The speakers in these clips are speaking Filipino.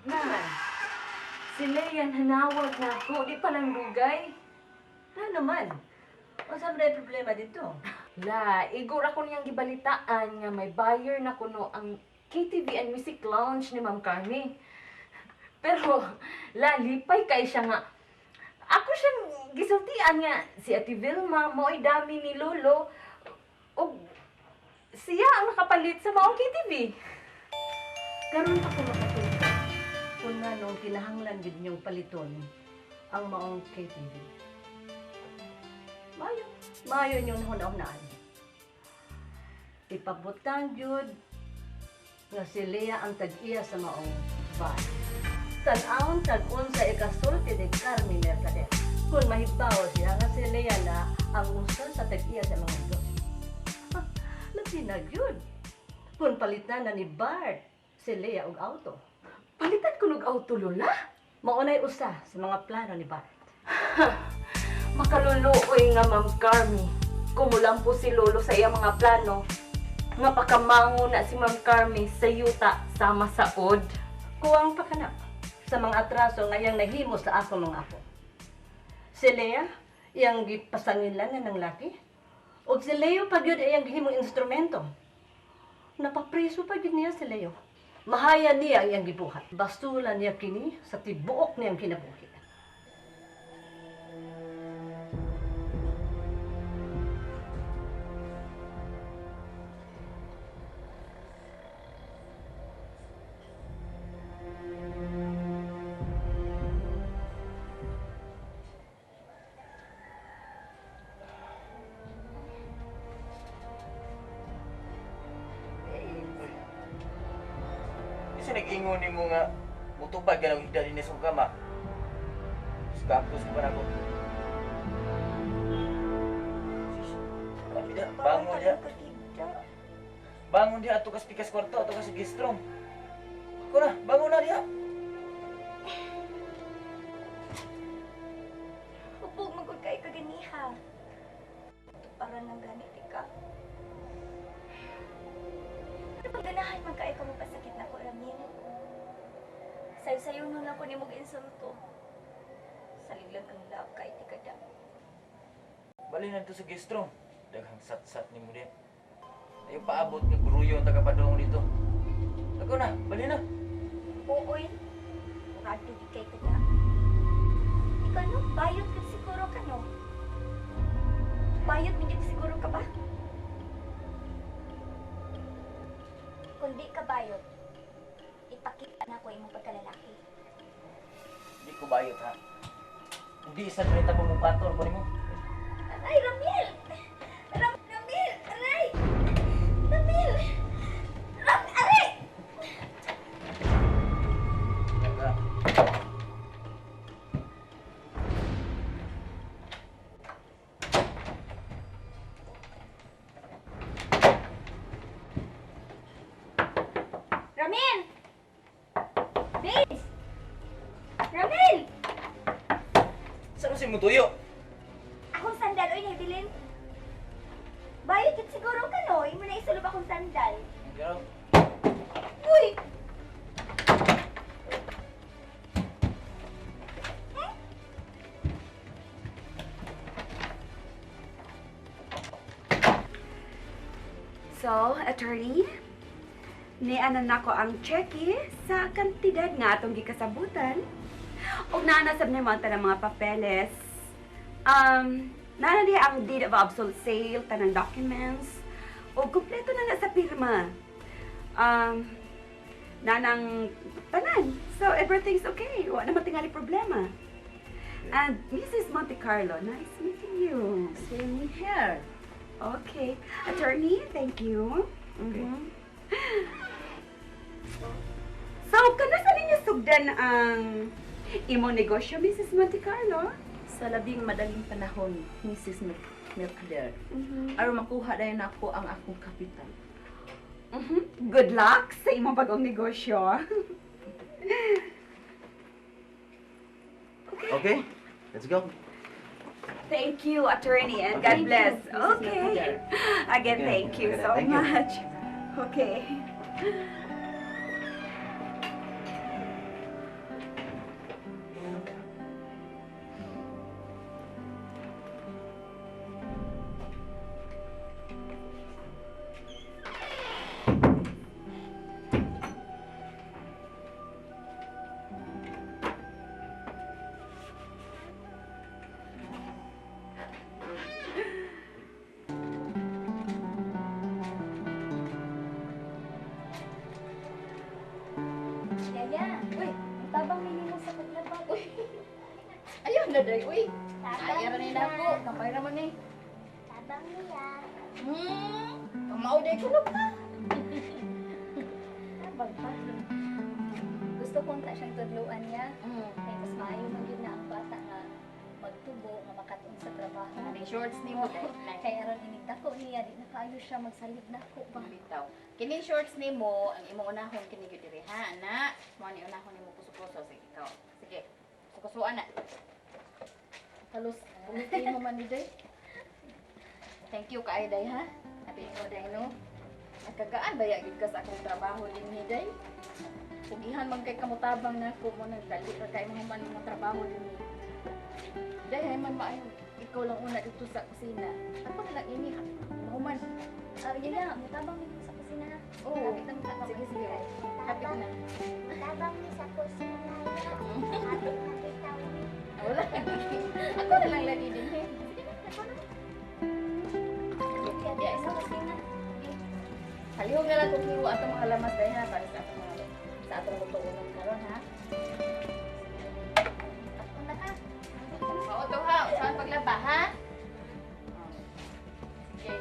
Na, sila yan hanawag na ako. Di pa lang dugay. Ano man? O sa may problema dito? La, igor ako niyang gibalitaan nga may buyer na kuno ang KTV and Music Lounge ni Ma'am Carmi. Pero, la, lipay kay siya nga. Ako siyang gisultian nga si Ate Vilma, mo'y dami ni Lolo. O siya ang nakapalit sa maong KTV. Karon pa ko makatuto. Kung nga nung kinahanglan din yung paliton ang maong KTV. Mayo yung hunahunaan. Ipabutan jud nga si Lea ang tag-iya sa maong bar. Tan-aon tag-on sa ikasulti ni Carmen Mercader. Kung mahibaw siya nga si Lea na ang usan sa tag-iya sa mga ito. Latinag yun. Kung palitan na ni Bart si Lea og auto. Palitan ko ng auto, Lola? Maunay usa sa mga plano ni Bart. Makaluluoy nga, Ma'am Carmi. Kumulang po si Lolo sa iyang mga plano. Nga pakamango na si Ma'am Carmi sa yuta sama sa od. Kuwang pa ka na sa mga atraso nga iyang nahimo sa ako mga apo. Si Lea, iyang gipasangilan ng laki. O si Leo pa yun iyang gihimong instrumento. Napapreso pa yun niya si Leo. Mahaya niya ang iyang gibuhat. Bastulan niya kini sa tibuok niyang kinabuhi. Kasi nag-ingon ni mo nga, mutubag ka ng higda din sa kama. Skapos ko pa na ko. Bangon dia. Bangon dia ato kas pikas kwarto, ato kas gistrom. Ako na, bangon na dia. Hupog magod kay kaganiha. Para nang ganit ka. Ano pag ganahan man kay ka mo pasakit na ko, Ramin? Sayo-sayo nun ako ni mong insulto. Saliglag ang love kay tikada. Bali na ito sa gistrom. Daghang sat-sat ni mo din. Ayaw paabot nga gruyo ang tagapadong dito. Ako na, bali na. Ooy, murado di kay kada. Ikaw no, bayot ka siguro ka no? Bayot mo siguro ka ba? Kung di ka bayot, ipakita na ko imong pagkalalaki. Hindi ko bayot ha. Hindi isa 30 mo patol ko nimo. Aray, Ramil! Ramil! Aray! Ramil! Aray! Ramil! Babe! Ramil! Saan mo si Mutuyo? Akong sandal, oy, nabilin. Bayot yun siguro ka, no? Imo na isulog akong sandal. Pero, Uy! So, attorney, nianan nako ang cheque sa kantidad nga atong gikasabutan. Og naanasab na mga tanang mga papeles. Nana diya ang deed of absolute sale, tanang documents. O kumpleto na sa pirma. Nanang tanan. So, everything's okay. Wala naman tingali problema. And Mrs. Monte Carlo, nice meeting you. Same here. Okay. Attorney, thank you. Mhm. So, kano sa ninyo sugdan ang imong negosyo, Mrs. Monte Carlo? Sa labing madaling panahon, Mrs. Mercader, Mhm. aron makuha dayon ako ang akong kapital. Good luck sa imong bagong negosyo. okay, let's go. Thank you, attorney, and God bless. Okay. Again, thank you so Thank you. much. Okay. Uy, tabang nini mo sa paglabag. Uy, Ayun na day, uy. tabang Ayaw na ako. Kampay naman eh. Tabang niya. Kamao day ko na pa. Tabang pa. Gusto kong ta siyang tudluan niya. Kaya mas maayo man yun na ang bata nga magtubo, nga makatong sa trabaho. Ano shorts ni mo day? Kaya ron inigdako niya, di na kaayo siya magsalig na ko ba. Bitaw. Kini shorts ni mo, ang imong unahon kini gyud diri ha, ana. Mo ni unahon nimo kuso-kuso sige ikaw. Sige. Kusukusuan na. Talus, bumitin mo man ni day. Thank you kay day ha. Abi mo day no. Nagkagaan baya gid ka sa akong trabaho din ni day. Pugihan man kay kamutabang na ko mo nagdali ra kay mo man mo trabaho din ni. Day hay man maayo. Ikaw lang una dito sa kusina. Ako na lang ini ha. Mo man. Yun na, mutabang nini mo sa kusina na. Oo. Kapit lang ka. Sige, sige. Happy ka na. Mutabang ni sa kusina na. Kapit na bitaw. Wala. Ako na lang lagi din eh. Kaya isa kusina. Halihog na lang kung hiwa atong mga lamas dahil ha, para sa atong mga sa atong lutuunan karon ha. Ako na ka. Oo to ha, usahan paglaba ha. Okay.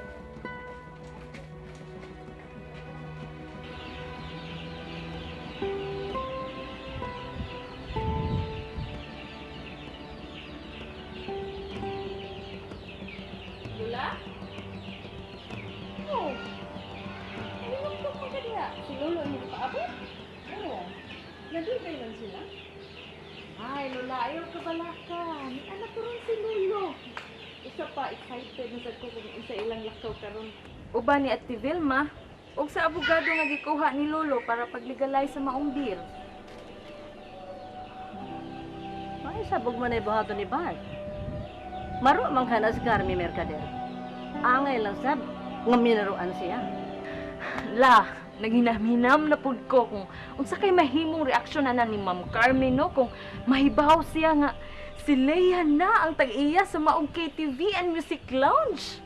Lula? Oh. Ano yung ka pa kaya? Si Lolo hindi pa abot? Oo. Nandun lang sila? Ay, Lola, ayaw ka bala ka. May anak ko rin si Lolo. Isa pa, excited na sad ko kung isa ilang lakaw karon. Uba ni Ate Vilma, ug sa abogado nga gikuha ni Lolo para pag-legalize sa maong bill. Ay, sabog man ay buhato ni Bart. Maro mang hanas Carmi Mercader. Angay lang sab, nga minaruan siya. La, naghinam-hinam na pud ko kung unsa kay mahimong reaksyon na ni Ma'am Carmen no kung mahibaw siya nga si Leia na ang tag-iya sa maong KTV and Music Lounge.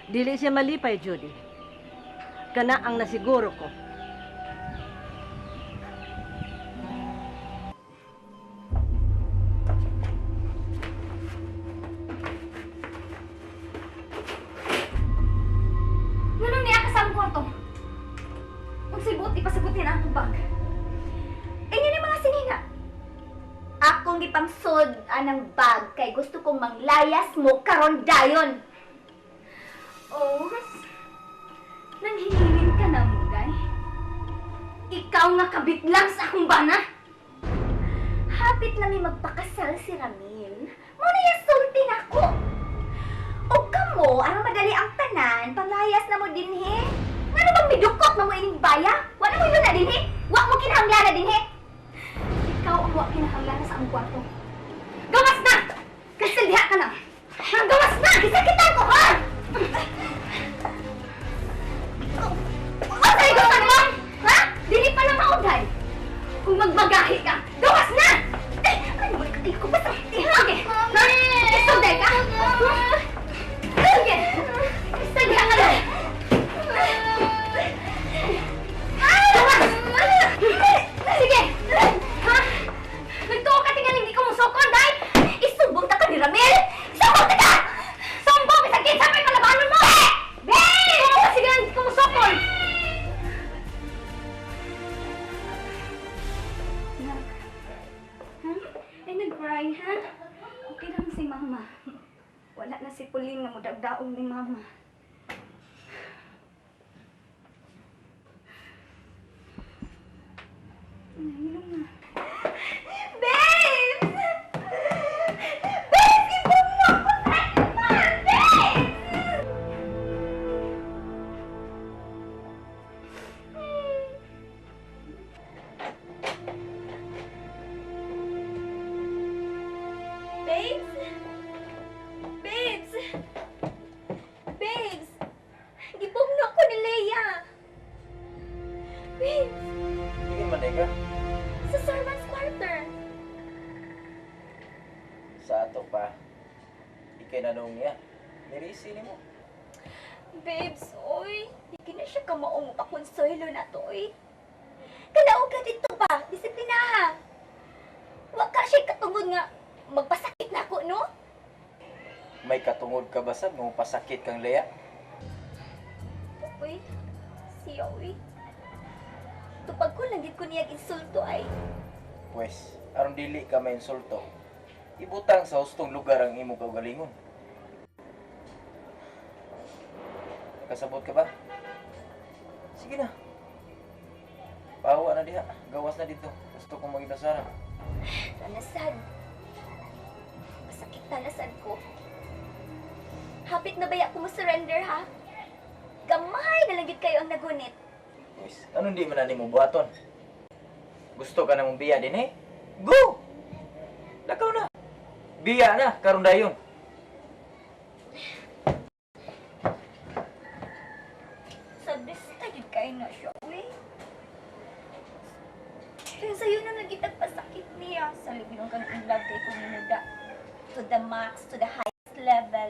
Dili siya malipay, Judy. Kana ang nasiguro ko. Nganong niya ka sa akong kwarto? Kung sibot, ipasabutin ang akong bag. Eh, yun yung mga sinina. Akong gipangsod anang bag kay gusto kong manglayas mo karon dayon. Oh, nanghihingin ka na, Mugay. Ikaw nga kabit lang sa akong bana. Hapit na may magpakasal si Ramil. Muna yung sulti na ko. O kamo, ang madali ang tanan, panglayas na mo din he. Ano bang midukot na mo ining baya? Wala mo yun na din he. Wa mo kinahanglan na din he. Ikaw ang wa kinahanglan sa among kwarto. Gawas na! Kasi diha ka lang. Ang gawas na! Gisakitan ko ha! Ang saigutan mo! Ha? Dili pa lang maugay. Kung magbagahi ka, gawas na! Eh, ano mo ikatay ko ba ito? Sige! Isuday ka! Sige! Sige ka lang! Sige! Ha? Nagtuo ka tingnan hindi ko musukon, dahil isumbong ta ka ni Ramil! Isumbong ta ka! Sumbong! Bisagin sa may kalabanon mo! Be! Tuo ka sige hindi ko musukon! Ay, nag-cry, ha? Okay lang si Mama. Wala na si Pauline na mudagdaong ni Mama. Nainom na. Babes! Babes! Ibong mo ako sa iman! Babes! Babes? Babes? Babes? Gipugno ko ni Leia. Babes? Tingin man ka. Sa servant's quarter. Sa ato pa. Ikay na nung niya. Nirisi ni mo. Babes, oy. Di na siya kamaong pakonsoylo na to, oy. Kalaog ka dito ba? Disiplina ha. nga magpasakit na ako, no? May katungod ka ba sab nga pasakit kang Lea? Uy, siya, uy. Tupag ko lang gid ko niyang insulto ay. Pwes, aron dili ka mainsulto. Ibutang sa hustong lugar ang imong kaugalingon. Nakasabot ka ba? Sige na. Pahawa na diha. Gawas na dito. Gusto kong mag-inasara. Tanasan. Masakit tanasan ko. Hapit na baya ko mo surrender, ha? Gamay na lang gid kayo ang nagunit. Pwes, anong di man na mo buhaton? Gusto ka na mong biya din eh? Go! Lakaw na! Biya na, karon dayon. Sabi sa gid kayo na siya, uy. Kaya sa'yo na nagitag pasakit niya. Sa libinong kang ilag kay kuminuda. To the max, to the highest level.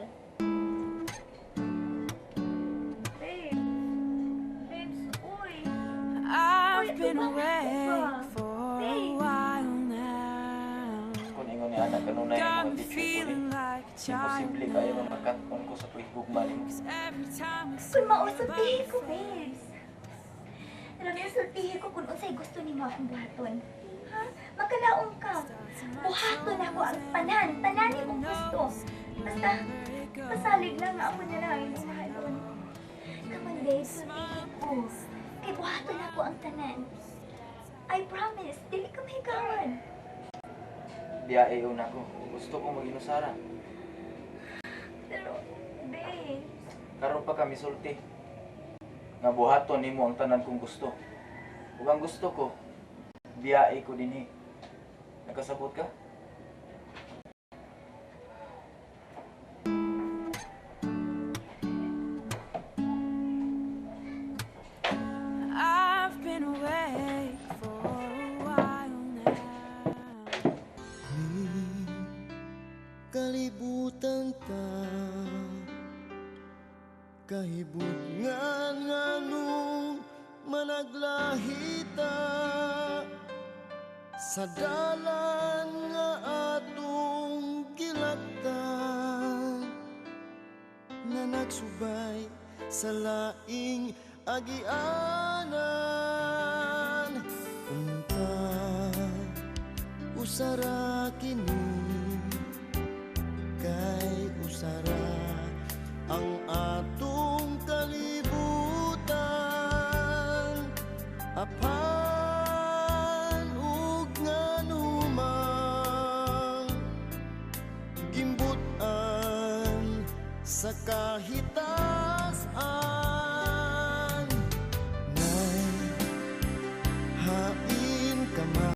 Babe. Babes, uy. I've been Uy, away diba? for a Babe. while now. Kung ingon ni anak, kanunay Got ang me mga teacher ko feeling rin. like a child. Imposible kayo mamakatpon ko sa pagigugma nimo. Every time we Kung mausultihin ko, babes. Alam mo, sultihin ko kung unsay gusto ni mo akong buhaton. Ha? Magkalaong ka. Buhaton ako ang tanan mong gusto. Basta, pasalig lang nga ako nila ang buhaton. Come on, babe, sultihin ko. Kay buhaton ako ang tanan. I promise, dili ka mahigawan. Diya una ko. Gusto kong mag-inusara. Pero, babe, Karon pa kami sulti. Nga buhaton nimo ang tanan kong gusto. Ug ang gusto ko, biyae ko dinhi. Nakasabot ka? I've been away for a while now. Kalibutan ta kahibut nga nung managlahita sa dalan nga atong gilaktan na nagsubay sa laing agianan unta usara kini kay usara ang atong kalibutan apan ug nganumang gimbutan sa kahitasan